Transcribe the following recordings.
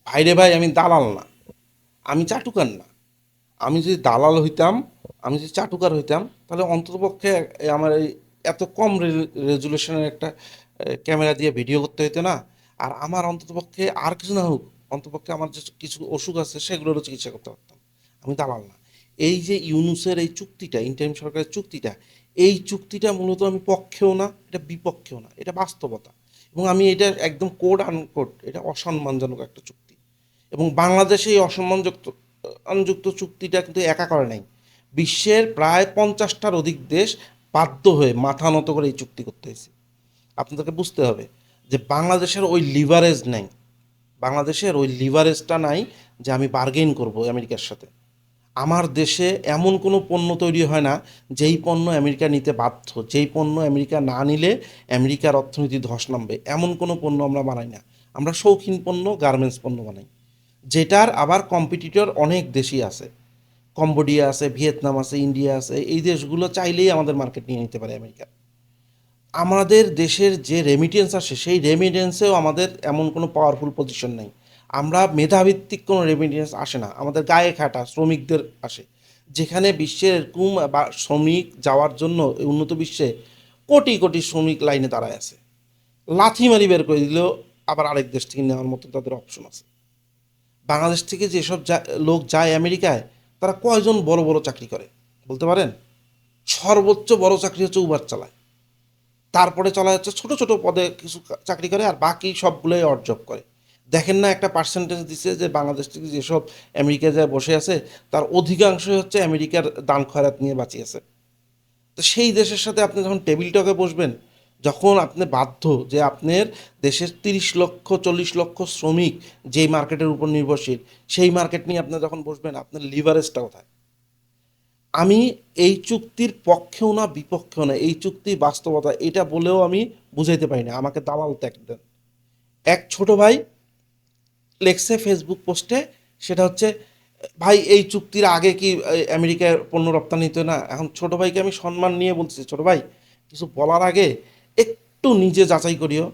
ভাইরে ভাই, আমি দালাল না, আমি চাটুকার না। আমি যদি দালাল হইতাম, আমি যদি চাটুকার হইতাম, তাহলে অন্ততপক্ষে আমার এই এত কম রেজুলেশনের একটা ক্যামেরা দিয়ে ভিডিও করতে হইতো না। আর আমার অন্ততপক্ষে আর কিছু না হোক, অন্ততপক্ষে আমার যে কিছু অসুখ আছে সেগুলোরও চিকিৎসা করতে পারতাম। আমি দালাল না। এই যে ইউনুসের এই চুক্তিটা, ইন্টারিম সরকারের চুক্তিটা, এই চুক্তিটা মূলত আমি পক্ষেও না, এটা বিপক্ষেও না, এটা বাস্তবতা। এবং আমি এটা একদম কোড আনকোড, এটা অসম্মানজনক একটা চুক্তি। এবং বাংলাদেশে এই অসম্মানযুক্ত চুক্তিটা কিন্তু একা করে নাই। বিশ্বের প্রায় 50টার অধিক দেশ বাধ্য হয়ে মাথা নত করে এই চুক্তি করতে হয়েছে। আপনাদেরকে বুঝতে হবে যে বাংলাদেশের ওই লিভারেজ নেই, বাংলাদেশের ওই লিভারেজটা নাই যে আমি বার্গেন করব আমেরিকার সাথে। আমার দেশে এমন কোনো পণ্য তৈরি হয় না যেই পণ্য আমেরিকা নিতে বাধ্য, যেই পণ্য আমেরিকা না নিলে আমেরিকার অর্থনীতি ধস নামবে, এমন কোনো পণ্য আমরা বানাই না। আমরা শৌখিন পণ্য, গার্মেন্টস পণ্য বানাই, যেটার আবার কম্পিটিটর অনেক দেশই আছে। কম্বোডিয়া আছে, ভিয়েতনাম আছে, ইন্ডিয়া আছে। এই দেশগুলো চাইলেই আমাদের মার্কেট নিয়ে নিতে পারে আমেরিকা। আমাদের দেশের যে রেমিটেন্স আসে, সেই রেমিটেন্সেও আমাদের এমন কোনো পাওয়ারফুল পজিশন নেই। আমরা মেধাভিত্তিক কোনো রেমিটেন্স আসে না, আমাদের গায়ে খাটা শ্রমিকদের আসে। যেখানে বিশ্বের এরকম বা শ্রমিক যাওয়ার জন্য উন্নত বিশ্বে কোটি কোটি শ্রমিক লাইনে দাঁড়ায় আছে। লাথি মারি বের করে দিলেও আবার আরেক দেশ থেকে নেওয়ার মতো তাদের অপশন আছে। বাংলাদেশ থেকে যেসব লোক যায় আমেরিকায়, তারা কয়জন বড় বড় চাকরি করে বলতে পারেন? সর্বোচ্চ বড় চাকরি হচ্ছে উবার চালায়, তারপরে চলা যাচ্ছে ছোট ছোট পদে কিছু চাকরি করে, আর বাকি সবগুলোই অড জব করে। দেখেন না একটা পার্সেন্টেজ দিচ্ছে যে বাংলাদেশ থেকে যেসব আমেরিকা যায় বসে আছে, তার অধিকাংশই হচ্ছে আমেরিকার দান খয়রাত নিয়ে বাঁচিয়েছে। তো সেই দেশের সাথে আপনি যখন টেবিল টকে বসবেন, যখন আপনি বাধ্য যে আপনার দেশের 30 লক্ষ 40 লক্ষ শ্রমিক যেই মার্কেটের উপর নির্ভরশীল, সেই মার্কেট নিয়ে আপনি যখন বসবেন, আপনার লিভারেজটা কোথায়? আমি এই চুক্তির পক্ষেও না, বিপক্ষেও না, এই চুক্তির বাস্তবতা এটা বলেও আমি বুঝাইতে পারি না, আমাকে দালাল ত্যাগ দেন। এক ছোট ভাই লেখছে ফেসবুক পোস্টে, সেটা হচ্ছে, ভাই এই চুক্তির আগে কি আমেরিকার পণ্য রপ্তানি হতো না? এখন ছোট ভাইকে আমি সম্মান নিয়ে বলছি, ছোট ভাই, কিছু বলার আগে একটু নিজে যাচাই করিও।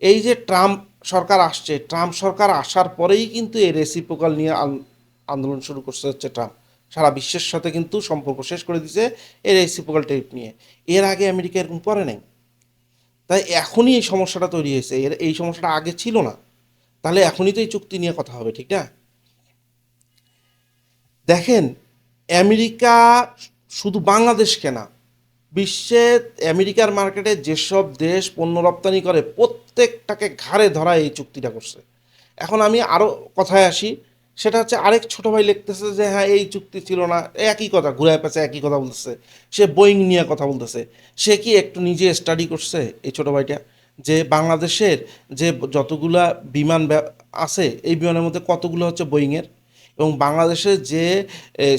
এই যে ট্রাম্প সরকার আসছে, ট্রাম্প সরকার আসার পরেই কিন্তু এই রেসিপ্রোকাল নিয়ে আন্দোলন শুরু করছে হচ্ছে ট্রাম্প। সারা বিশ্বের সাথে কিন্তু সম্পর্ক শেষ করে দিছে এই রেসিপ্রোকাল ট্যারিফ নিয়ে। এর আগে আমেরিকা এরকম করে নাই। তাই এখনই এই সমস্যাটা তৈরি হয়েছে, এই সমস্যাটা আগে ছিল না। তাহলে এখনই তো এই চুক্তি নিয়ে কথা হবে, ঠিক না? দেখেন, আমেরিকা শুধু বাংলাদেশকে না, বিশ্বে আমেরিকার মার্কেটে যেসব দেশ পণ্য রপ্তানি করে প্রত্যেকটাকে ঘাড়ে ধরা এই চুক্তিটা করছে। এখন আমি আরও কথায় আসি, সেটা হচ্ছে আরেক ছোট ভাই লিখতেছে যে হ্যাঁ এই চুক্তি ছিল না, একই কথা ঘুরায় পেঁচে একই কথা বলতেছে। সে বোয়িং নিয়ে কথা বলতেছে। সে কি একটু নিজে স্টাডি করছে এই ছোট ভাইটা, যে বাংলাদেশের যে যতগুলা বিমান আছে, এই বিমানের মধ্যে কতগুলো হচ্ছে বোয়িংয়ের? এবং বাংলাদেশের যে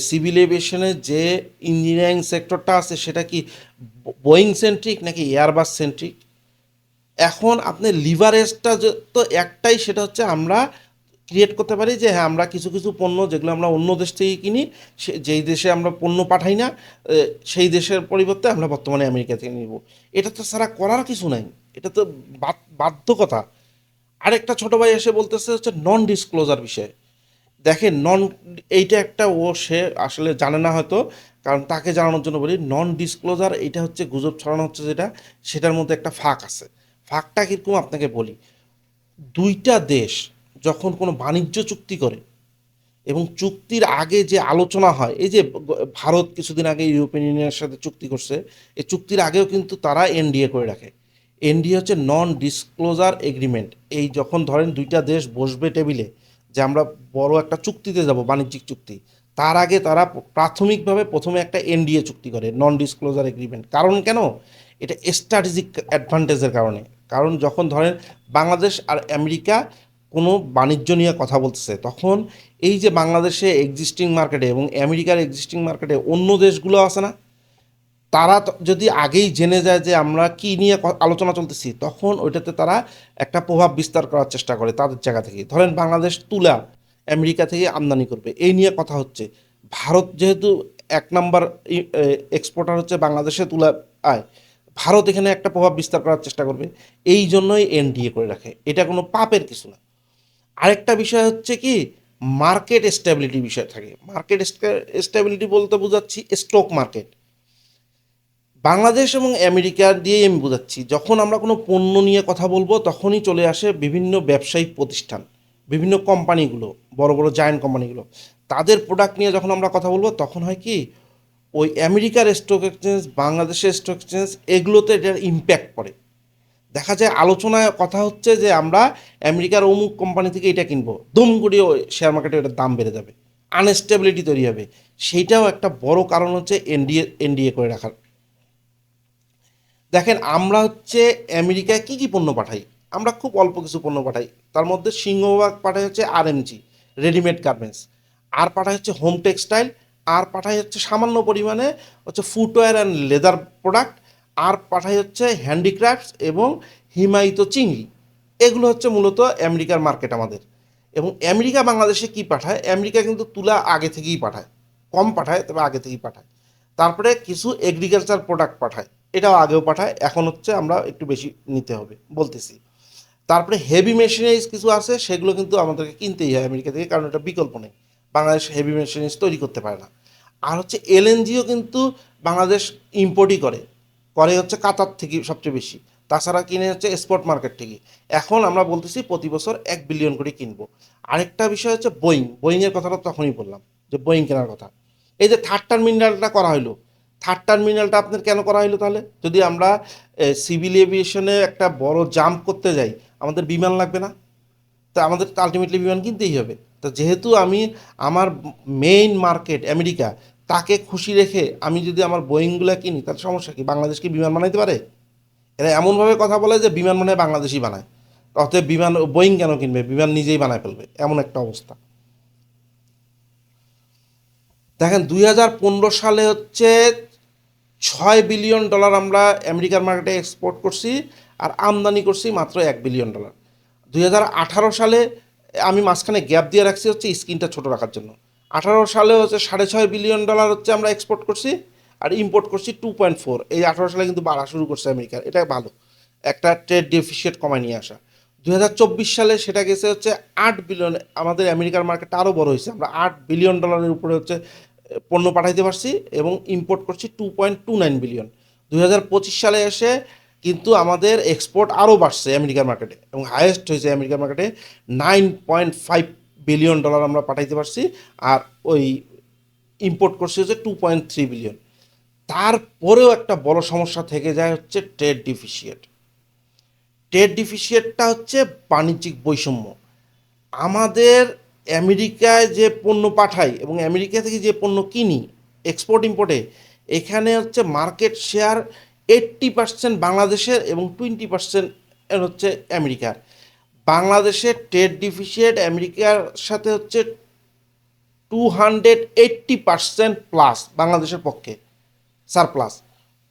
সিভিল এভিয়েশনের যে ইঞ্জিনিয়ারিং সেক্টরটা আছে, সেটা কি বোয়িং সেন্ট্রিক নাকি এয়ারবাস সেন্ট্রিক? এখন আপনি লিভারেজটা তো একটাই, সেটা হচ্ছে আমরা ক্রিয়েট করতে পারি যে হ্যাঁ আমরা কিছু কিছু পণ্য যেগুলো আমরা অন্য দেশ থেকে কিনি, যেই দেশে আমরা পণ্য পাঠাই না, সেই দেশের পরিবর্তে আমরা বর্তমানে আমেরিকা থেকে নিব। এটা তো ছাড়া করার কিছু নাই, এটা তো বাধ্যকতা। আরেকটা ছোট ভাই এসে বলতেছে হচ্ছে নন ডিসক্লোজার বিষয়ে। দেখেন, এইটা একটা সে আসলে জানে না হয়তো, কারণ তাকে জানানোর জন্য বলি, নন ডিসক্লোজার এইটা হচ্ছে গুজব ছড়ানো হচ্ছে যেটা, সেটার মধ্যে একটা ফাঁক আছে। ফাঁকটা কীরকম আপনাকে বলি। দুইটা দেশ যখন কোনো বাণিজ্য চুক্তি করে, এবং চুক্তির আগে যে আলোচনা হয়, এই যে ভারত কিছুদিন আগে ইউরোপিয়ান ইউনিয়নের সাথে চুক্তি করছে, এই চুক্তির আগেও কিন্তু তারা এনডিএ করে রাখে। এনডিএ হচ্ছে নন ডিসক্লোজার এগ্রিমেন্ট। এই যখন ধরেন দুইটা দেশ বসবে টেবিলে, যে আমরা বড় একটা চুক্তিতে যাব, বাণিজ্যিক চুক্তি, তার আগে তারা প্রাথমিকভাবে প্রথমে একটা এনডিএ চুক্তি করে, নন ডিসক্লোজার এগ্রিমেন্ট। কারণ কেন? এটা স্ট্র্যাটেজিক অ্যাডভান্টেজের কারণে। কারণ যখন ধরেন বাংলাদেশ আর আমেরিকা কোনো বাণিজ্য নিয়ে কথা বলতেছে, তখন এই যে বাংলাদেশে এক্সিস্টিং মার্কেটে এবং আমেরিকার এক্সিস্টিং মার্কেটে অন্য দেশগুলো আছে না, তারা যদি আগেই জেনে যায় যে আমরা কি নিয়ে আলোচনা চলতেছি, তখন ওইটাতে তারা একটা প্রভাব বিস্তার করার চেষ্টা করে তাদের জায়গা থেকে। ধরেন বাংলাদেশ তুলা আমেরিকা থেকে আমদানি করবে, এই নিয়ে কথা হচ্ছে। ভারত যেহেতু 1 নম্বর এক্সপোর্টার হচ্ছে বাংলাদেশে তুলা আয়, ভারত এখানে একটা প্রভাব বিস্তার করার চেষ্টা করবে। এই জন্যই এনডিএ করে রাখে, এটা কোনো পাপের কিছু না। আরেকটা বিষয় হচ্ছে কি, মার্কেট স্টেবিলিটি বিষয় থাকে। মার্কেট স্টেবিলিটি বলতে বোঝাচ্ছি স্টক মার্কেট। বাংলাদেশ এবং আমেরিকা দিয়েই আমি বোঝাচ্ছি, যখন আমরা কোনো পণ্য নিয়ে কথা বলবো তখনই চলে আসে বিভিন্ন ব্যবসায়িক প্রতিষ্ঠান, বিভিন্ন কোম্পানিগুলো, বড় বড় জায়ান্ট কোম্পানিগুলো, তাদের প্রোডাক্ট নিয়ে যখন আমরা কথা বলবো তখন হয় কি, ওই আমেরিকার স্টক এক্সচেঞ্জ, বাংলাদেশের স্টক এক্সচেঞ্জ, এগুলোতে এটার ইম্প্যাক্ট পড়ে। দেখা যায় আলোচনায় কথা হচ্ছে যে আমরা আমেরিকার অমুক কোম্পানি থেকে এটা কিনবো, দুম করে শেয়ার মার্কেটে এটার দাম বেড়ে যাবে, আনস্টেবিলিটি তৈরি হবে। সেইটাও একটা বড় কারণ হচ্ছে এনডিএ করে রাখার। দেখেন আমরা হচ্ছে আমেরিকায় কী কী পণ্য পাঠাই, আমরা খুব অল্প কিছু পণ্য পাঠাই। তার মধ্যে সিংহভাগ পাঠাই হচ্ছে আরএমজি, রেডিমেড গার্মেন্টস, আর পাঠাই হচ্ছে হোম টেক্সটাইল, আর পাঠাই হচ্ছে সামান্য পরিমাণে হচ্ছে ফুটওয়্যার অ্যান্ড লেদার প্রোডাক্ট, আর পাঠাই হচ্ছে হ্যান্ডিক্রাফটস এবং হিমায়িত চিংড়ি। এগুলো হচ্ছে মূলত আমেরিকার মার্কেট আমাদের। এবং আমেরিকা বাংলাদেশে কি পাঠায়, আমেরিকা কিন্তু তুলা আগে থেকেই পাঠায়, কম পাঠায় তবে আগে থেকেই পাঠায়। তারপরে কিছু এগ্রিকালচার প্রোডাক্ট পাঠায়, এটাও আগেও পাঠায়, এখন হচ্ছে আমরা একটু বেশি নিতে হবে বলতেছি। তারপরে হেভি মেশিনারিজ কিছু আছে, সেগুলো কিন্তু আমাদেরকে কিনতেই হয় আমেরিকা থেকে, কারণ এটা বিকল্প নেই, বাংলাদেশ হেভি মেশিনারিজ তৈরি করতে পারে না। আর হচ্ছে এলএনজিও কিন্তু বাংলাদেশ ইম্পোর্টই করে, করে হচ্ছে কাতার থেকে সবচেয়ে বেশি, তাছাড়া কিনে হচ্ছে স্পট মার্কেট থেকে। এখন আমরা বলতেছি প্রতি বছর 1 বিলিয়ন করে কিনবো। আরেকটা বিষয় হচ্ছে বোয়িং, বোয়িংয়ের কথাটা তখনই বললাম যে বোয়িং কেনার কথা। এই যে থার্ড টার্মিনালটা করা হলো, থার্ড টার্মিনালটা আপনার কেন করা হলো তাহলে? যদি আমরা সিভিল এভিয়েশনে একটা বড় জাম্প করতে যাই, আমাদের বিমান লাগবে না? তা আমাদের তো আলটিমেটলি বিমান কিনতেই হবে। তো যেহেতু আমি আমার মেইন মার্কেট আমেরিকা, তাকে খুশি রেখে আমি যদি আমার বোয়িংগুলো কিনি, তাহলে সমস্যা কি? বাংলাদেশ কি বিমান বানাইতে পারে? এরা এমনভাবে কথা বলে যে বিমান মনে হয় বাংলাদেশই বানায়, অতএব বিমান বোয়িং কেন কিনবে, বিমান নিজেই বানায় ফেলবে, এমন একটা অবস্থা। দেখেন 2015 সালে হচ্ছে $6 বিলিয়ন আমরা আমেরিকার মার্কেটে এক্সপোর্ট করছি, আর আমদানি করছি মাত্র $1 বিলিয়ন। 2018 সালে আমি মাঝখানে গ্যাপ দিয়ে রাখছি হচ্ছে স্ক্রিনটা ছোট রাখার জন্য। 18 সালে হচ্ছে $6.5 বিলিয়ন হচ্ছে আমরা এক্সপোর্ট করছি, আর ইম্পোর্ট করছি 2.4। এই 18 সালে কিন্তু বাড়া শুরু করছে আমেরিকার, এটা ভালো একটা ট্রেড ডেফিসিয়েট কমায় নিয়ে আসা। 2024 সালে সেটা গেছে হচ্ছে 8 বিলিয়ন। আমাদের আমেরিকার মার্কেটটা আরও বড় হয়েছে, আমরা $8 বিলিয়ন উপরে হচ্ছে পণ্য পাঠাইতে পারছি, এবং ইম্পোর্ট করছি 2.29 বিলিয়ন। 2025 সালে এসে কিন্তু আমাদের এক্সপোর্ট আরও বাড়ছে আমেরিকার মার্কেটে, এবং হায়েস্ট হয়েছে আমেরিকার মার্কেটে। $9.5 বিলিয়ন আমরা পাঠাইতে পারছি, আর ওই ইম্পোর্ট করছি হচ্ছে 2.3 বিলিয়ন। তারপরেও একটা বড় সমস্যা থেকে যায় হচ্ছে ট্রেড ডিফিসিয়েট। ট্রেড ডিফিসিয়েটটা হচ্ছে বাণিজ্যিক বৈষম্য। আমাদের আমেরিকায় যে পণ্য পাঠাই এবং আমেরিকা থেকে যে পণ্য কিনি এক্সপোর্ট ইম্পোর্টে, এখানে হচ্ছে মার্কেট শেয়ার 80% বাংলাদেশের এবং 20% হচ্ছে আমেরিকার। বাংলাদেশের ট্রেড ডিফিসিয়েট আমেরিকার সাথে হচ্ছে 280% প্লাস, বাংলাদেশের পক্ষে সারপ্লাস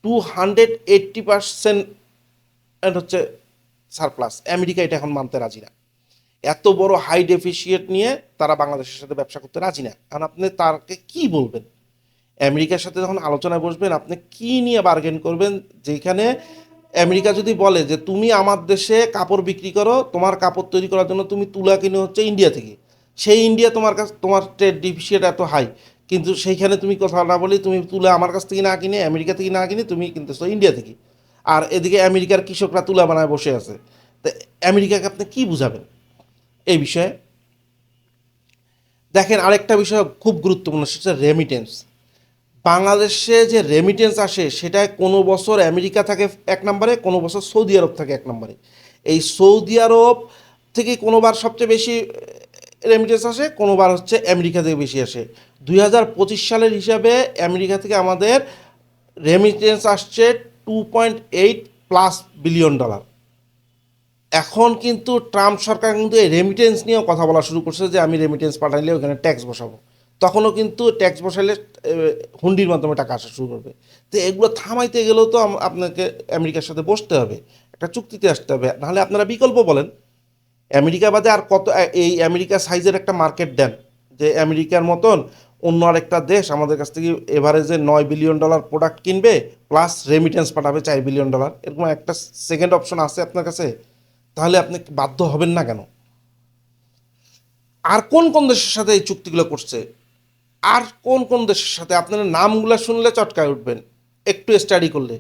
280% হচ্ছে সারপ্লাস। আমেরিকা এটা এখন মানতে রাজি না। এত বড় হাই ডেফিসিয়েট নিয়ে তারা বাংলাদেশের সাথে ব্যবসা করতে রাজি না। কারণ আপনি তাকে কি বলবেন? আমেরিকার সাথে যখন আলোচনায় বসবেন, আপনি কি নিয়ে বার্গেন করবেন? যেখানে আমেরিকা যদি বলে যে তুমি আমার দেশে কাপড় বিক্রি করো, তোমার কাপড় তৈরি করার জন্য তুমি তুলা কিনে হচ্ছে ইন্ডিয়া থেকে, সেই ইন্ডিয়া তোমার কাছে, তোমার ট্রেড ডিফিসিয়েট এত হাই, কিন্তু সেইখানে তুমি কথা না বলি, তুমি তুলা আমার কাছ থেকে না কিনে, আমেরিকা থেকে না কিনে তুমি কিনতেছো ইন্ডিয়া থেকে, আর এদিকে আমেরিকার কৃষকরা তুলা বানায় বসে আছে। তো আমেরিকাকে আপনি কি বুঝাবেন এই বিষয়ে? দেখেন আরেকটা বিষয় খুব গুরুত্বপূর্ণ, সেটা রেমিটেন্স। বাংলাদেশে যে রেমিটেন্স আসে, সেটায় কোনো বছর আমেরিকা থাকে 1 নম্বরে, কোনো বছর সৌদি আরব থাকে 1 নম্বরে। এই সৌদি আরব থেকে কোনোবার সবচেয়ে বেশি রেমিটেন্স আসে, কোনোবার হচ্ছে আমেরিকা থেকে বেশি আসে। 2025 সালের হিসাবে আমেরিকা থেকে আমাদের রেমিটেন্স আসছে $2.8+ বিলিয়ন। এখন কিন্তু ট্রাম্প সরকার কিন্তু এই রেমিটেন্স নিয়েও কথা বলা শুরু করছে যে আমি রেমিটেন্স পাঠাইলে ওখানে ট্যাক্স বসাবো। তখনও কিন্তু ট্যাক্স বসাইলে হুন্ডির মাধ্যমে টাকা আসা শুরু করবে। তো এগুলো থামাইতে গেলেও তো আপনাকে আমেরিকার সাথে বসতে হবে, একটা চুক্তিতে আসতে হবে, নাহলে আপনারা বিকল্প বলেন। আমেরিকা বাদে আর কত, এই আমেরিকা সাইজের একটা মার্কেট দেন যে আমেরিকার মতন অন্য আরেকটা দেশ আমাদের কাছ থেকে এভারেজে $9 বিলিয়ন প্রোডাক্ট কিনবে, প্লাস রেমিটেন্স পাঠাবে $4 বিলিয়ন, এরকম একটা সেকেন্ড অপশন আছে আপনার কাছে? তাহলে আপনি বাধ্য হবেন না কেন? আর কোন কোন দেশের সাথে এই চুক্তিগুলো করছে, আর কোন কোন দেশের সাথে আপনারা নামগুলো শুনলে চটকায় উঠবেন একটু স্টাডি করলে।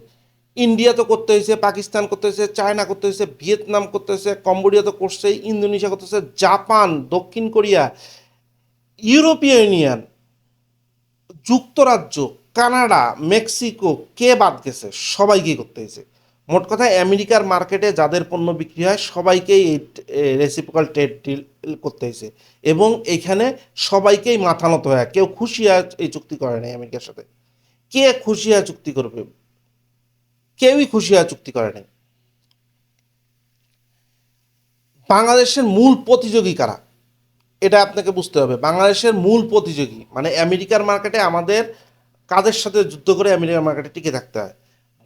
ইন্ডিয়া তো করতে হয়েছে, পাকিস্তান করতে হয়েছে, চায়না করতে হয়েছে, ভিয়েতনাম করতে হয়েছে, কম্বোডিয়া তো করছে, ইন্দোনেশিয়া করতে হয়েছে, জাপান, দক্ষিণ কোরিয়া, ইউরোপীয় ইউনিয়ন, যুক্তরাজ্য, কানাডা, মেক্সিকো, কে বাদ গেছে? সবাইকেই করতে হয়েছে। মোট কথা আমেরিকার মার্কেটে যাদের পণ্য বিক্রি হয় সবাইকেই এই রেসিপ্রোকাল ট্রেড ডিল করতে হয়েছে, এবং এইখানে সবাইকেই মাথা নত হয়, কেউ খুশি হয় এই চুক্তি করে নাই আমেরিকার সাথে। কে খুশি হয় চুক্তি করবে? কেউই খুশি হয় চুক্তি করে নাই। বাংলাদেশের মূল প্রতিযোগী কারা এটা আপনাকে বুঝতে হবে। বাংলাদেশের মূল প্রতিযোগী মানে আমেরিকার মার্কেটে আমাদের কাদের সাথে যুদ্ধ করে আমেরিকার মার্কেটে টিকে থাকতে হয়।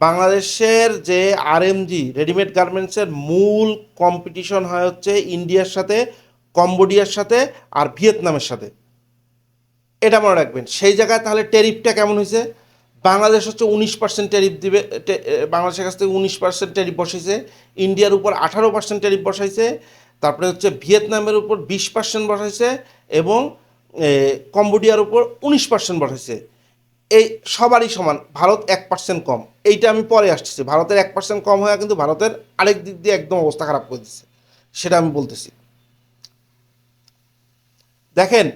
বাংলাদেশের যে আরএমজি রেডিমেড গার্মেন্টসের মূল কম্পিটিশন হয় হচ্ছে ইন্ডিয়ার সাথে, কম্বোডিয়ার সাথে আর ভিয়েতনামের সাথে, এটা মনে রাখবেন। সেই জায়গায় তাহলে ট্যারিফটা কেমন হয়েছে? বাংলাদেশ হচ্ছে 19% ট্যারিফ দিবে, বাংলাদেশের কাছ থেকে 19% ট্যারিফ বসাইছে, ইন্ডিয়ার উপর 18% ট্যারিফ বসাইছে, তারপরে হচ্ছে ভিয়েতনামের উপর 20% বসাইছে, এবং কম্বোডিয়ার উপর 19% বসাইছে। এই সবারই সমান, ভারত 1% কম। এইটা আমি পরে আসতেছি, ভারতের 1% কম হয়ে কিন্তু ভারতের আরেক দিক দিয়ে একদম অবস্থা খারাপ করে দিচ্ছে, সেটা আমি বলতেছি। দেখেন,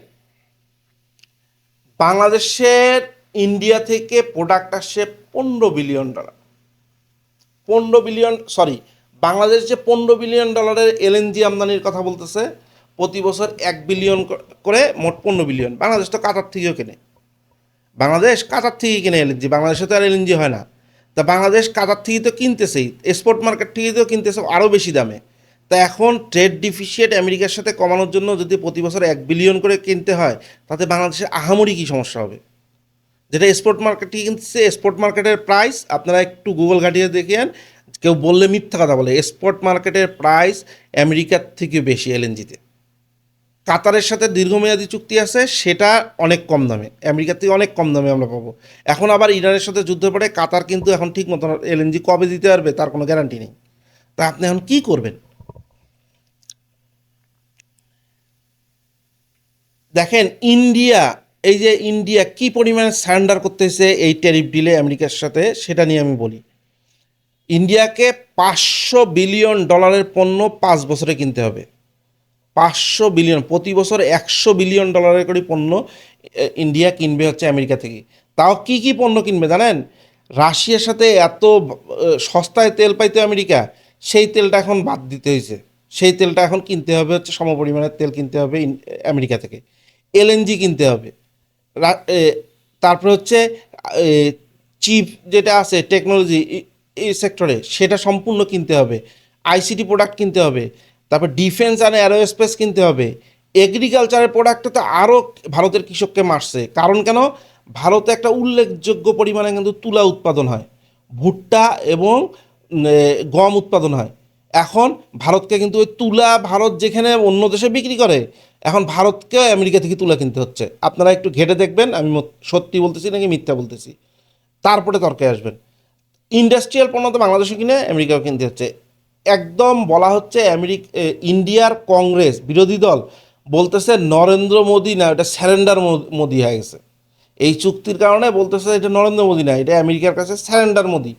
বাংলাদেশের ইন্ডিয়া থেকে প্রোডাক্ট আসছে $15 বিলিয়ন। 15 বিলিয়ন, সরি, বাংলাদেশ যে $15 বিলিয়ন এলএনজি আমদানির কথা বলতেছে, প্রতি বছর 1 বিলিয়ন করে, মোট 15 বিলিয়ন। বাংলাদেশ তো কাতার থেকেও কেনে, বাংলাদেশ কাতার থেকেই কিনে এলএনজি, বাংলাদেশে তো আর এলএনজি হয় না। তা বাংলাদেশ কাতার থেকেই তো কিনতেছেই, এক্সপোর্ট মার্কেট থেকেই তো কিনতেছে আরও বেশি দামে। তা এখন ট্রেড ডিফিসিয়েট আমেরিকার সাথে কমানোর জন্য যদি প্রতি বছর 1 বিলিয়ন করে কিনতে হয়, তাতে বাংলাদেশের আহামরি কী সমস্যা হবে? যেটা এক্সপোর্ট মার্কেট থেকে কিনতেছে, এক্সপোর্ট মার্কেটের প্রাইস আপনারা একটু গুগল ঘাটিয়ে দেখেন, কেউ বললে মিথ্যা কথা বলে, এক্সপোর্ট মার্কেটের প্রাইস আমেরিকার থেকে বেশি এলএনজিতে। কাতারের সাথে দীর্ঘমেয়াদী চুক্তি আছে, সেটা অনেক কম দামে, আমেরিকার থেকে অনেক কম দামে আমরা পাবো। এখন আবার ইরানের সাথে যুদ্ধ পড়ে কাতার কিন্তু এখন ঠিক মতো এলএনজি কবে দিতে পারবে তার কোনো গ্যারান্টি নেই। তা আপনি এখন কী করবেন? দেখেন, ইন্ডিয়া, এই যে ইন্ডিয়া কি পরিমাণে সারেন্ডার করতেছে এই ট্যারিফ ডিলে আমেরিকার সাথে, সেটা নিয়ে আমি বলি। ইন্ডিয়াকে $500 বিলিয়ন পণ্য 5 বছরে কিনতে হবে। 500 বিলিয়ন, প্রতি বছর $100 বিলিয়ন করে পণ্য ইন্ডিয়া কিনবে হচ্ছে আমেরিকা থেকে। তাও কি কি পণ্য কিনবে জানেন? রাশিয়ার সাথে এত সস্তায় তেল পাইতো আমেরিকা, সেই তেলটা এখন বাদ দিতে হয়েছে, সেই তেলটা এখন কিনতে হবে হচ্ছে সমপরিমাণের তেল কিনতে হবে আমেরিকা থেকে। এলএনজি কিনতে হবে, তারপরে হচ্ছে চিপ যেটা আছে টেকনোলজি এই সেক্টরে, সেটা সম্পূর্ণ কিনতে হবে। আইসিটি প্রোডাক্ট কিনতে হবে, তারপর ডিফেন্স আর অ্যারোস্পেস কিনতে হবে। এগ্রিকালচারের প্রোডাক্টে তো আরও ভারতের কৃষককে মারছে। কারণ কেন? ভারতে একটা উল্লেখযোগ্য পরিমাণে কিন্তু তুলা উৎপাদন হয়, ভুট্টা এবং গম উৎপাদন হয়। এখন ভারতকে কিন্তু ওই তুলা, ভারত যেখানে অন্য দেশে বিক্রি করে, এখন ভারতকে আমেরিকা থেকে তুলা কিনতে হচ্ছে। আপনারা একটু ঘেটে দেখবেন আমি সত্যি বলতেছি নাকি মিথ্যা বলতেছি, তারপরে তর্কে আসবেন। ইন্ডাস্ট্রিয়াল পণ্য তো বাংলাদেশও কিনে আমেরিকাও কিনতে হচ্ছে। একদম বলা হচ্ছে ইন্ডিয়ার কংগ্রেস বিরোধী দল বলতেছে নরেন্দ্র মোদী না, এটা স্যারেন্ডার মোদী হয়ে গেছে। এই চুক্তির কারণে বলতেছে এটা নরেন্দ্র মোদী না, এটা আমেরিকার কাছে স্যারেন্ডার মোদী।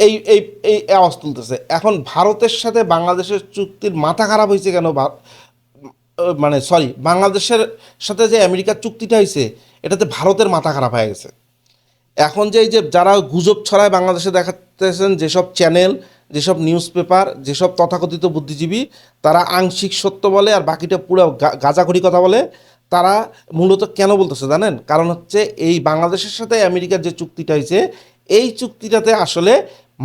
এই এই এই আওয়াজ তুলতেছে। এখন ভারতের সাথে বাংলাদেশের চুক্তির মাথা খারাপ হয়েছে কেন? মানে সরি, বাংলাদেশের সাথে যে আমেরিকার চুক্তিটা হয়েছে, এটাতে ভারতের মাথা খারাপ হয়ে গেছে। এখন যে এই যে যারা গুজব ছড়ায় বাংলাদেশে দেখাতেছেন, যেসব চ্যানেল, যেসব নিউজ পেপার, যেসব তথাকথিত বুদ্ধিজীবী, তারা আংশিক সত্য বলে আর বাকিটা পুরো গাঁজাখড়ি কথা বলে। তারা মূলত কেন বলতেছে জানেন? কারণ হচ্ছে এই বাংলাদেশের সাথে আমেরিকার যে চুক্তিটা হয়েছে, এই চুক্তিটাতে আসলে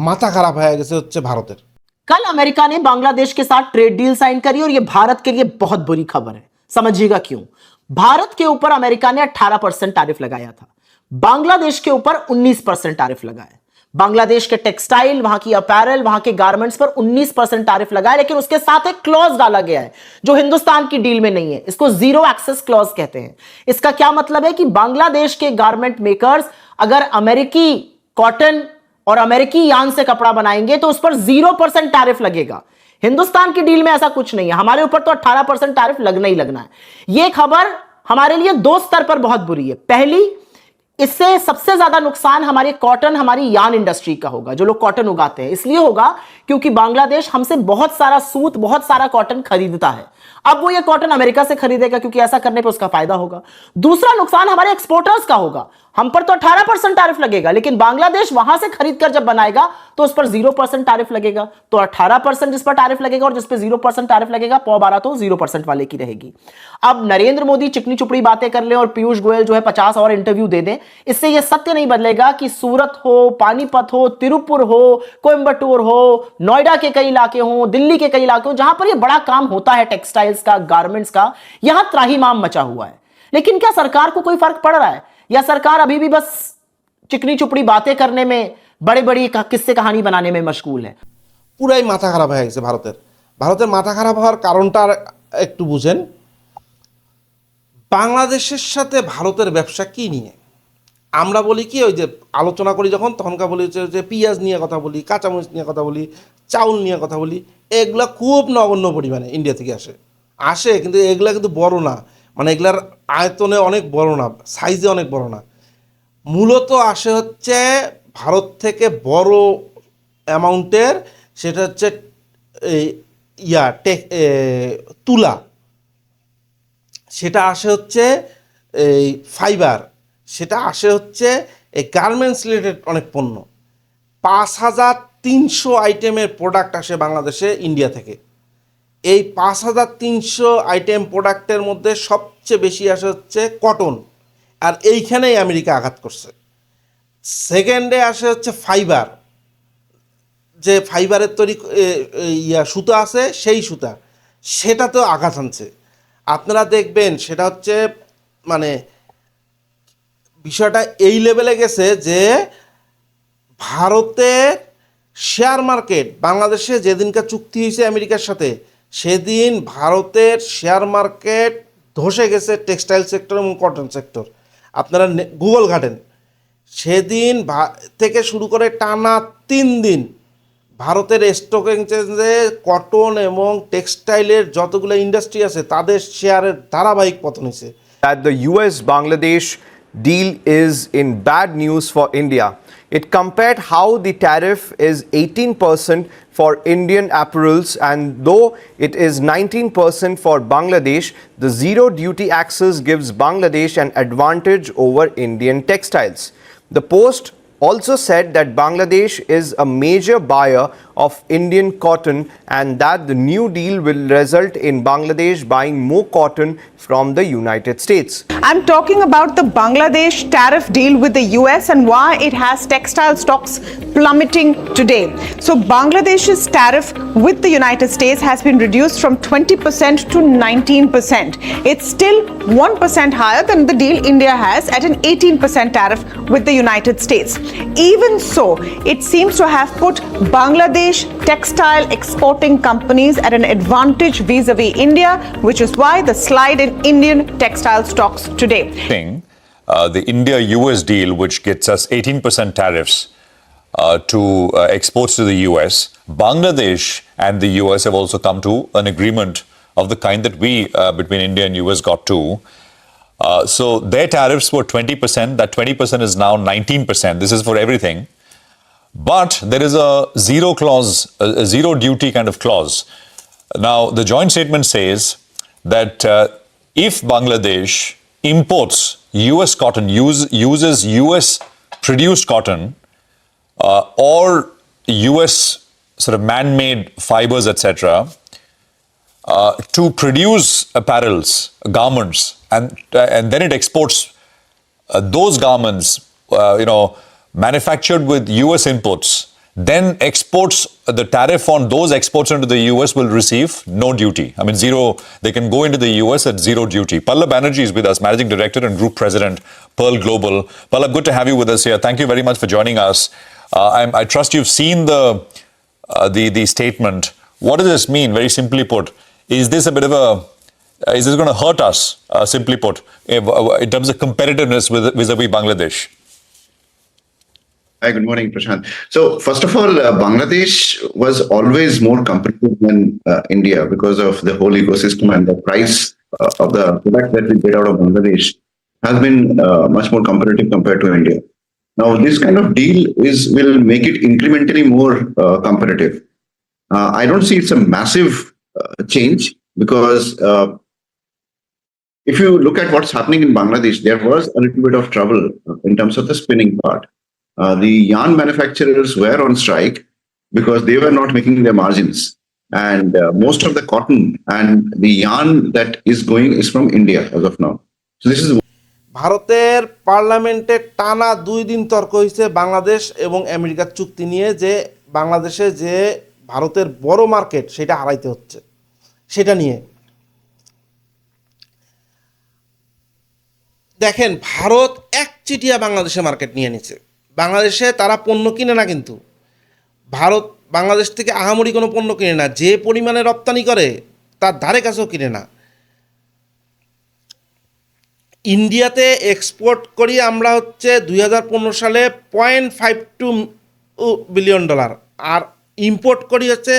মাথা খারাপ হয়ে গেছে হচ্ছে ভারতের। कल अमेरिका ने बांग्लादेश के साथ ट्रेड डील साइन करी और यह भारत के लिए बहुत बुरी खबर है। समझिएगा क्यों। भारत के ऊपर अमेरिका ने 18% टैरिफ लगाया था, बांग्लादेश के ऊपर 19% टैरिफ लगाया। बांग्लादेश के टेक्सटाइल, वहां की अपैरल, वहां के गारमेंट्स पर 19% टैरिफ लगाया, लेकिन उसके साथ एक क्लॉज डाला गया है जो हिंदुस्तान की डील में नहीं है। इसको जीरो एक्सेस क्लॉज कहते हैं। इसका क्या मतलब है कि बांग्लादेश के गारमेंट मेकर्स अगर अमेरिकी कॉटन और अमेरिकी यान से कपड़ा बनाएंगे तो उस पर 0% टैरिफ लगेगा। हिंदुस्तान की डील में ऐसा कुछ नहीं है, हमारे ऊपर तो 18% टैरिफ लगना ही लगना है। यह खबर हमारे लिए दो स्तर पर बहुत बुरी है। पहली, इससे सबसे ज्यादा नुकसान हमारे कॉटन, हमारी यार्न इंडस्ट्री का होगा, जो लोग कॉटन उगाते हैं। इसलिए होगा क्योंकि बांग्लादेश हमसे बहुत सारा सूत, बहुत सारा कॉटन खरीदता है। अब वो ये कॉटन अमेरिका से खरीदेगा क्योंकि ऐसा करने पे उसका फायदा होगा। दूसरा नुकसान हमारे एक्सपोर्टर्स का होगा। हम पर तो 18% टैरिफ लगेगा, लेकिन बांग्लादेश वहां से खरीद कर जब बनाएगा तो उस पर 0% टैरिफ लगेगा। तो 18% जिस पर टैरिफ लगेगा और जिस पर 0% टैरिफ लगेगा, पौ 12 तो 0% वाले की रहेगी। अब नरेंद्र मोदी चिकनी चुपड़ी बातें कर ले और पीयूष गोयल जो है 50 और इंटरव्यू दे दें, इससे यह सत्य नहीं बदलेगा कि सूरत हो, पानीपत हो, तिरुपुर हो, कोयंबटूर हो, नोएडा के कई इलाके हो, दिल्ली के कई इलाके हो, जहां पर यह बड़ा काम होता है टेक्सटाइल्स का, गारमेंट्स का, यहां त्राहिमाम मचा हुआ है। लेकिन क्या सरकार को कोई फर्क पड़ रहा है, या सरकार अभी भी बस चिकनी चुपड़ी बातें करने में, बड़े बड़ी किस्से कहानी बनाने में मशगूल है? পুরাই মাথা খারাপ হয়ে গেছে ভারতের মাথা খারাপ হওয়ার কারণটা একটু বুঝেন। বাংলাদেশের সাথে ভারতের ব্যবসা কি নিয়ে আমরা বলি কি, ওই যে আলোচনা করি যখন, তখনকার বলি যে পেঁয়াজ নিয়ে কথা বলি, কাঁচামরিচ নিয়ে কথা বলি, চাউল নিয়ে কথা বলি। এগুলা খুব নগণ্য পরিমাণে ইন্ডিয়া থেকে আসে কিন্তু এগুলা কিন্তু বড় না, মানে এগুলার আয়তনে অনেক বড় না, সাইজে অনেক বড় না। মূলত আসে হচ্ছে ভারত থেকে বড় অ্যামাউন্টের, সেটা হচ্ছে এই তুলা, সেটা আসে হচ্ছে এই ফাইবার, সেটা আসে হচ্ছে এই গার্মেন্টস রিলেটেড অনেক পণ্য। 5300 আইটেমের প্রোডাক্ট আসে বাংলাদেশে ইন্ডিয়া থেকে। এই 5300 আইটেম প্রোডাক্টের মধ্যে সবচেয়ে বেশি আসে হচ্ছে কটন, আর এইখানেই আমেরিকা আঘাত করছে। সেকেন্ডে আসে হচ্ছে ফাইবার, যে ফাইবারের তৈরি সুতা আছে, সেই সুতা, সেটাতেও আঘাত আনছে। আপনারা দেখবেন সেটা হচ্ছে মানে বিষয়টা এই লেভেলে গেছে যে ভারতের শেয়ার মার্কেট, বাংলাদেশে যেদিনকার চুক্তি হয়েছে আমেরিকার সাথে, সেদিন ভারতের শেয়ার মার্কেট ধসে গেছে টেক্সটাইল সেক্টর এবং কটন সেক্টর। আপনারা গুগল ঘাটেন, সেদিন থেকে শুরু করে টানা 3 দিন ভারতের স্টক এক্সচেঞ্জে কটন এবং টেক্সটাইলের যতগুলো ইন্ডাস্ট্রি আছে তাদের শেয়ারের ধারাবাহিক পতন হয়েছে। That the US Bangladesh deal is in bad news for India. It compared how the tariff is 18% for Indian apparels, and though it is 19% for Bangladesh, the zero duty access gives Bangladesh an advantage over Indian textiles. The Post also said that Bangladesh is a major buyer of Indian cotton and that the new deal will result in Bangladesh buying more cotton from the United States. I'm talking about the Bangladesh tariff deal with the US and why it has textile stocks plummeting today. So Bangladesh's tariff with the United States has been reduced from 20% to 19%. It's still 1% higher than the deal India has at an 18% tariff with the United States. Even so, it seems to have put Bangladesh textile exporting companies at an advantage vis-a-vis India, which is why the slide in Indian textile stocks today. The India-US deal, which gets us 18% tariffs to exports to the US, Bangladesh and the US have also come to an agreement of the kind that we, between India and US, got to. So their tariffs were 20%. That 20% is now 19%. This is for everything. But there is a zero clause, a zero duty kind of clause. Now, the joint statement says that if Bangladesh imports US cotton, uses US produced cotton or US sort of man-made fibers, etc., to produce apparels, garments, and then it exports those garments, manufactured with US inputs, then exports, the tariff on those exports into the US will receive no duty. I mean, zero, they can go into the US at zero duty. Pallab Banerjee is with us, Managing Director and Group President, Pearl Global. Pallab, good to have you with us here. Thank you very much for joining us. I trust you've seen the statement. What does this mean, very simply put? Is this a bit of a, is this going to hurt us, simply put, in terms of competitiveness vis-a-vis Bangladesh? Hi, good morning, Prashant. So, first of all, Bangladesh was always more competitive than India because of the whole ecosystem, and the price of the product that we get out of Bangladesh has been much more competitive compared to India. Now, this kind of deal will make it incrementally more competitive. I don't see it's a massive change because if you look at what's happening in Bangladesh, there was a little bit of trouble in terms of the spinning part. The yarn manufacturers were on strike because they were not making their margins. And most of the cotton and the yarn that is going is from India as of now. So this is ভারতের পার্লামেন্টে টানা 2 দিন তর্ক হয়েছে বাংলাদেশ এবং আমেরিকার চুক্তি নিয়ে, যে বাংলাদেশে যে ভারতের বড় মার্কেট সেটা হারাইতে হচ্ছে সেটা নিয়ে। দেখেন, ভারত একচিটিয়া বাংলাদেশে মার্কেট নিয়ে নিছে। বাংলাদেশে তারা পণ্য কিনে না, কিন্তু ভারত বাংলাদেশ থেকে আহামরি কোনো পণ্য কিনে না, যে পরিমাণে রপ্তানি করে তার ধারে কাছেও কিনে না। ইন্ডিয়াতে এক্সপোর্ট করি আমরা হচ্ছে 2015 সালে $0.52 বিলিয়ন, আর ইম্পোর্ট করি হচ্ছে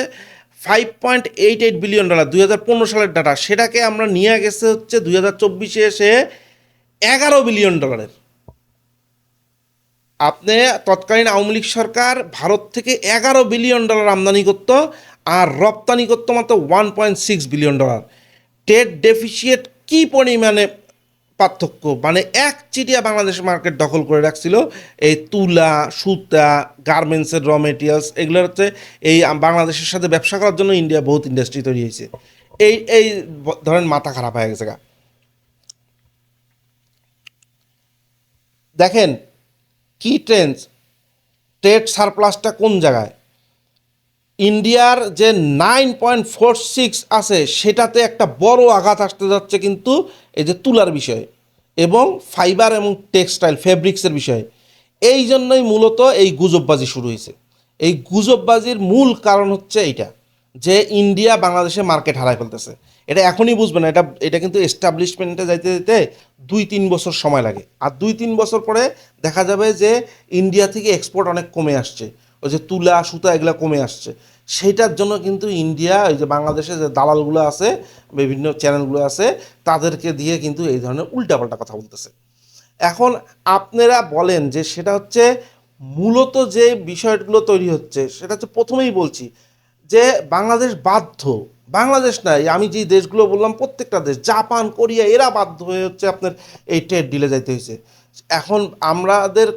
$5.88 বিলিয়ন 2015 সালের ডাটা। সেটাকে আমরা নিয়ে গেছে হচ্ছে 2024-এ এসে $11 বিলিয়ন। আপনি তৎকালীন আওয়ামী লীগ সরকার ভারত থেকে $11 বিলিয়ন আমদানি করত আর রপ্তানি করতো মাত্র $1.6 বিলিয়ন। ট্রেড ডেফিসিয়েট কী পরিমাণে পার্থক্য, মানে একচিটিয়া বাংলাদেশের মার্কেট দখল করে রাখছিল। এই তুলা, সুতা, গার্মেন্টসের র মেটেরিয়ালস, এগুলো হচ্ছে এই বাংলাদেশের সাথে ব্যবসা করার জন্য ইন্ডিয়া বহুত ইন্ডাস্ট্রি তৈরি হয়েছে। এই ধরেন মাথা খারাপ হয়ে গেছে গা। দেখেন কি ট্রেড সারপ্লাসটা কোন জায়গায়। ইন্ডিয়ার যে 9.46 আছে সেটাতে একটা বড় আঘাত আসতে যাচ্ছে কিন্তু এই যে তুলার বিষয়ে এবং ফাইবার এবং টেক্সটাইল ফেব্রিক্সের বিষয়ে। এই জন্যই মূলত এই গুজববাজি শুরু হয়েছে। এই গুজববাজির মূল কারণ হচ্ছে এইটা, যে ইন্ডিয়া বাংলাদেশে মার্কেট হারায় ফেলতেছে। এটা এখনই বুঝবে না, এটা কিন্তু এস্টাবলিশমেন্টে যাইতে যেতে 2-3 বছর সময় লাগে। আর 2-3 বছর পরে দেখা যাবে যে ইন্ডিয়া থেকে এক্সপোর্ট অনেক কমে আসছে, ওই যে তুলা, সুতা এগুলো কমে আসছে। সেইটার জন্য কিন্তু ইন্ডিয়া ওই যে বাংলাদেশে যে দালালগুলো আছে, বিভিন্ন চ্যানেলগুলো আছে, তাদেরকে দিয়ে কিন্তু এই ধরনের উল্টাপাল্টা কথা বলতেছে। এখন আপনারা বলেন যে সেটা হচ্ছে মূলত যে বিষয়গুলো তৈরি হচ্ছে সেটা হচ্ছে, প্রথমেই বলছি যে বাংলাদেশ বাধ্য, বাংলাদেশ নাই, আমি যে দেশগুলো বললাম প্রত্যেকটা দেশ, জাপান, কোরিয়া, এরা বাধ্য হয়ে হচ্ছে আপনার এই ট্রেড ডিলে যাইতে হয়েছে। এখন আমাদের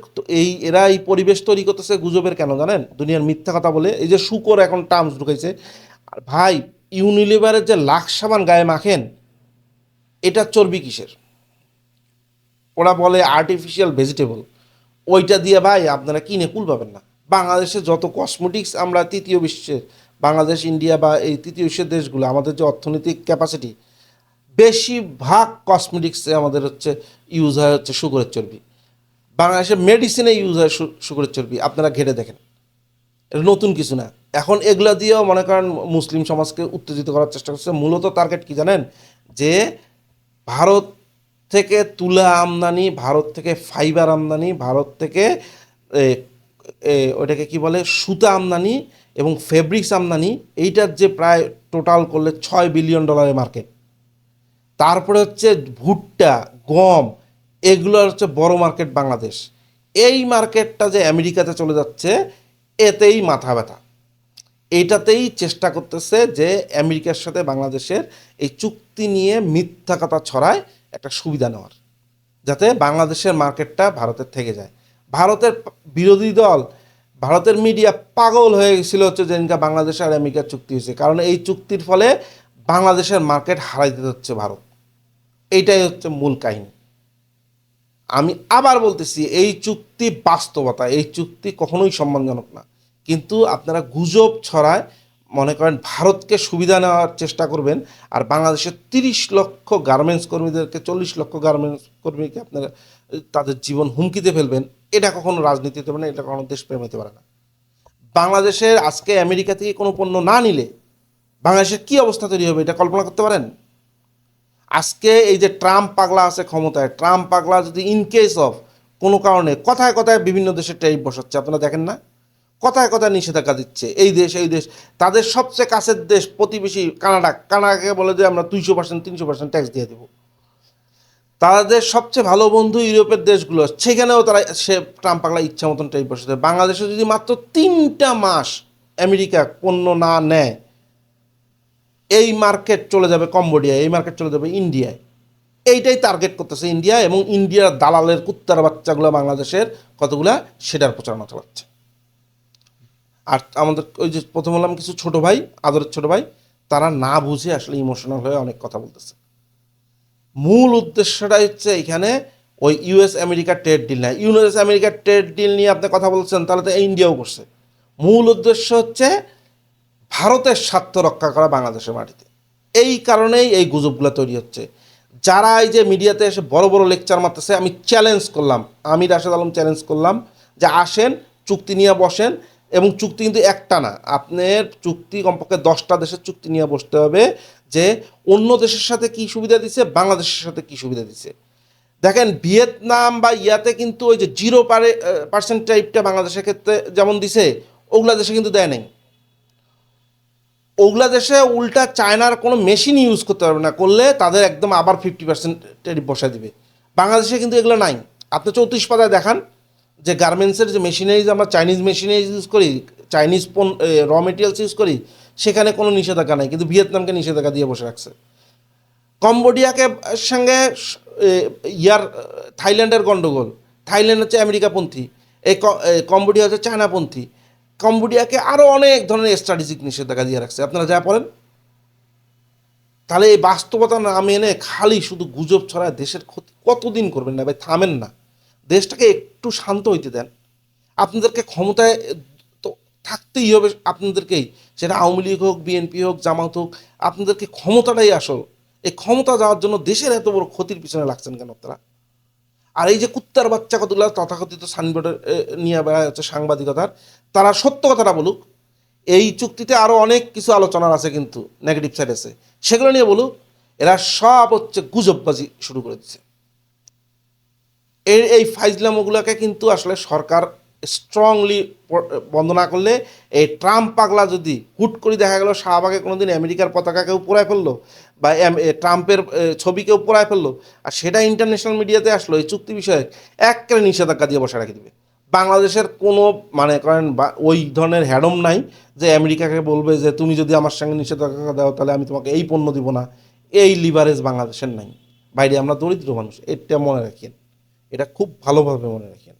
এরা এই পরিবেশ তৈরি করতেছে গুজবের, কেন জানেন? দুনিয়ার মিথ্যা কথা বলে। এই যে শুকর এখন টার্মস ঢুকাইছে, আর ভাই ইউনিলিভারের যে লাক্স সাবান গায়ে মাখেন, এটা চর্বি কিসের? ওরা বলে আর্টিফিশিয়াল ভেজিটেবল। ওইটা দিয়ে ভাই আপনারা কিনে কুল পাবেন না। বাংলাদেশে যত কসমেটিক্স, আমরা তৃতীয় বিশ্বের, বাংলাদেশ, ইন্ডিয়া বা এই তৃতীয় বিশ্বের দেশগুলো, আমাদের যে অর্থনৈতিক ক্যাপাসিটি, বেশিরভাগ কসমেটিক্সে আমাদের হচ্ছে ইউজ হয় হচ্ছে শুকরের চর্বি। বাংলাদেশের মেডিসিনে ইউজ হয় শুকরের চর্বি। আপনারা ঘেটে দেখেন, এটা নতুন কিছু না। এখন এগুলো দিয়েও মনে করেন মুসলিম সমাজকে উত্তেজিত করার চেষ্টা করছে। মূলত টার্গেট কি জানেন? যে ভারত থেকে তুলা আমদানি, ভারত থেকে ফাইবার আমদানি, ভারত থেকে ওইটাকে কি বলে সুতা আমদানি এবং ফেব্রিক্স আমদানি, এইটার যে প্রায় টোটাল করলে $6 বিলিয়ন মার্কেট। তারপরে হচ্ছে ভুট্টা, গম, এগুলোর হচ্ছে বড় মার্কেট বাংলাদেশ। এই মার্কেটটা যে আমেরিকাতে চলে যাচ্ছে, এতেই মাথা ব্যথা। এইটাতেই চেষ্টা করতেছে যে আমেরিকার সাথে বাংলাদেশের এই চুক্তি নিয়ে মিথ্যা কথা ছড়ায় একটা সুবিধা নেওয়ার, যাতে বাংলাদেশের মার্কেটটা ভারতের থেকে যায়। ভারতের বিরোধী দল, ভারতের মিডিয়া পাগল হয়ে গেছিল হচ্ছে যেদিনকা বাংলাদেশ আর আমেরিকার চুক্তি হয়েছে, কারণ এই চুক্তির ফলে বাংলাদেশের মার্কেট হারাইতে হচ্ছে ভারত। এইটাই হচ্ছে মূল কাহিনী। আমি আবার বলতেছি, এই চুক্তি বাস্তবতা, এই চুক্তি কখনোই সম্মানজনক না। কিন্তু আপনারা গুজব ছড়ায় মনে করেন ভারতকে সুবিধা নেওয়ার চেষ্টা করবেন, আর বাংলাদেশের 30 লক্ষ গার্মেন্টস কর্মীদেরকে, 40 লক্ষ গার্মেন্টস কর্মীকে আপনারা তাদের জীবন হুমকিতে ফেলবেন। এটা কখনো রাজনীতি হতে পারে না, এটা কখনো দেশপ্রেম হতে পারে না। বাংলাদেশের আজকে আমেরিকা থেকে কোনো পণ্য না নিলে বাংলাদেশের কী অবস্থা তৈরি হবে, এটা কল্পনা করতে পারেন? আজকে এই যে ট্রাম্প পাগলা আছে ক্ষমতায়, ট্রাম্প পাগলা যদি ইন কেস অফ কোনো কারণে কথায় কথায় বিভিন্ন দেশের ট্যারিফ বসাচ্ছে, আপনারা দেখেন না? কথায় কথায় নিষেধাজ্ঞা দিচ্ছে, এই দেশ এই দেশ। তাদের সবচেয়ে কাছের দেশ প্রতিবেশী কানাডাকে বলে যে আমরা 200% 300% ট্যাক্স দিয়ে দেবো। তাদের সবচেয়ে ভালো বন্ধু ইউরোপের দেশগুলো, সেখানেও তারা ট্রাম্প পাগলা ইচ্ছা মতন ট্যারিফ বসাতে। বাংলাদেশে যদি মাত্র 3টা মাস আমেরিকা পণ্য না নেয়, এই মার্কেট চলে যাবে কম্বোডিয়ায়, এই মার্কেট চলে যাবে ইন্ডিয়ায়। এইটাই টার্গেট করতেছে ইন্ডিয়া, এবং ইন্ডিয়ার দালালের কুত্তার বাচ্চাগুলো বাংলাদেশের কতগুলা সেটার প্রচারণা চালাচ্ছে। আর আমাদের ওই যে প্রথম বললাম কিছু ছোট ভাই, আদরের ছোট ভাই, তারা না বুঝে আসলে ইমোশনাল হয়ে অনেক কথা বলতেছে। মূল উদ্দেশ্যটা হচ্ছে এখানে ওই ইউএস আমেরিকা ট্রেড ডিল না। ইউএস আমেরিকা ট্রেড ডিল নিয়ে আপনি কথা বলছেন, তাহলে তো ইন্ডিয়াও করছে। মূল উদ্দেশ্য হচ্ছে ভারতের স্বার্থ রক্ষা করা বাংলাদেশের মাটিতে। এই কারণেই এই গুজবগুলো তৈরি হচ্ছে। যারা এই যে মিডিয়াতে এসে বড় বড় লেকচার মারতেছে, আমি চ্যালেঞ্জ করলাম, আমির রাশেদ আলম চ্যালেঞ্জ করলাম যে আসেন চুক্তি নিয়ে বসেন, এবং চুক্তি কিন্তু একটা না, আপনার চুক্তি কমপক্ষে 10টা দেশের চুক্তি নিয়ে বসতে হবে, যে অন্য দেশের সাথে কি সুবিধা দিছে, বাংলাদেশের সাথে কি সুবিধা দিছে। দেখেন ভিয়েতনাম বা ইয়াতে কিন্তু ওই যে 0% টাইপটা বাংলাদেশের ক্ষেত্রে যেমন দিছে, ওগুলা দেশে কিন্তু দেয় নাই। ওগুলা দেশে উল্টা চায়নার কোনো মেশিন ইউজ করতে পারবে না, করলে তাদের একদম আবার 50% ট্যারিফ বসায় দিবে। বাংলাদেশে কিন্তু এগুলো নাই। আপনি 34 পাতায় দেখান যে গার্মেন্টসের যে মেশিনারিজ আমরা চাইনিজ মেশিনারিজ ইউজ করি, চাইনিজ র মেটেরিয়ালস ইউজ করি, সেখানে কোনো নিষেধাজ্ঞা নাই, কিন্তু ভিয়েতনামকে নিষেধাজ্ঞা দিয়ে বসে রাখছে। কম্বোডিয়াকে সঙ্গে থাইল্যান্ডের গণ্ডগোল, থাইল্যান্ড হচ্ছে আমেরিকাপন্থী, কম্বোডিয়া হচ্ছে চায়নাপন্থী। কম্বোডিয়াকে আরও অনেক ধরনের স্ট্র্যাটেজিক নিষেধাজ্ঞা দিয়ে রাখছে, আপনারা যা পড়েন। তাহলে এই বাস্তবতা না মেনে খালি শুধু গুজব ছড়ায় দেশের ক্ষতি কতদিন করবেন না ভাই? থামেন না, দেশটাকে একটু শান্ত হইতে দেন। আপনাদেরকে ক্ষমতায় তো থাকতেই হবে আপনাদেরকেই, সেটা আওয়ামী লীগ হোক, বিএনপি হোক, জামাত হোক, আপনাদেরকে ক্ষমতাটাই আসল। এই ক্ষমতা যাওয়ার জন্য দেশের এত বড় ক্ষতির পিছনে লাগছেন কেন আপনারা? আর এই যে কুত্তার বাচ্চা কতগুলো তথাকথিত সাইনবোর্ডে নিয়ে বেড়া যাচ্ছে সাংবাদিকতার, তারা সত্য কথাটা বলুক। এই চুক্তিতে আরও অনেক কিছু আলোচনার আছে, কিন্তু নেগেটিভ সাইড আছে, সেগুলো নিয়ে বলুক। এরা সব হচ্ছে গুজববাজি শুরু করে দিচ্ছে। এই ফাইজলামোগুলোকে কিন্তু আসলে সরকার স্ট্রংলি বন্ধ না করলে, এই ট্রাম্প পাগলা যদি হুট করে দেখা গেল শাহবাগে কোনোদিন আমেরিকার পতাকা কেউ পোড়ায় ফেললো, বা ট্রাম্পের ছবি কেউ পোড়ায় ফেললো, আর সেটা ইন্টারন্যাশনাল মিডিয়াতে আসলো, এই চুক্তি বিষয়ে একেবারে নিষেধাজ্ঞা দিয়ে বসে রেখে দিবে। বাংলাদেশের কোনো মানে করেন বা ওই ধরনের হ্যাডম নাই যে আমেরিকাকে বলবে যে তুমি যদি আমার সঙ্গে নিষেধাজ্ঞা দাও তাহলে আমি তোমাকে এই পণ্য দিব না। এই লিভারেজ বাংলাদেশের নাই। বাইরে আমরা দরিদ্র মানুষ, এটা মনে রাখেন, এটা খুব ভালোভাবে মনে রাখেন।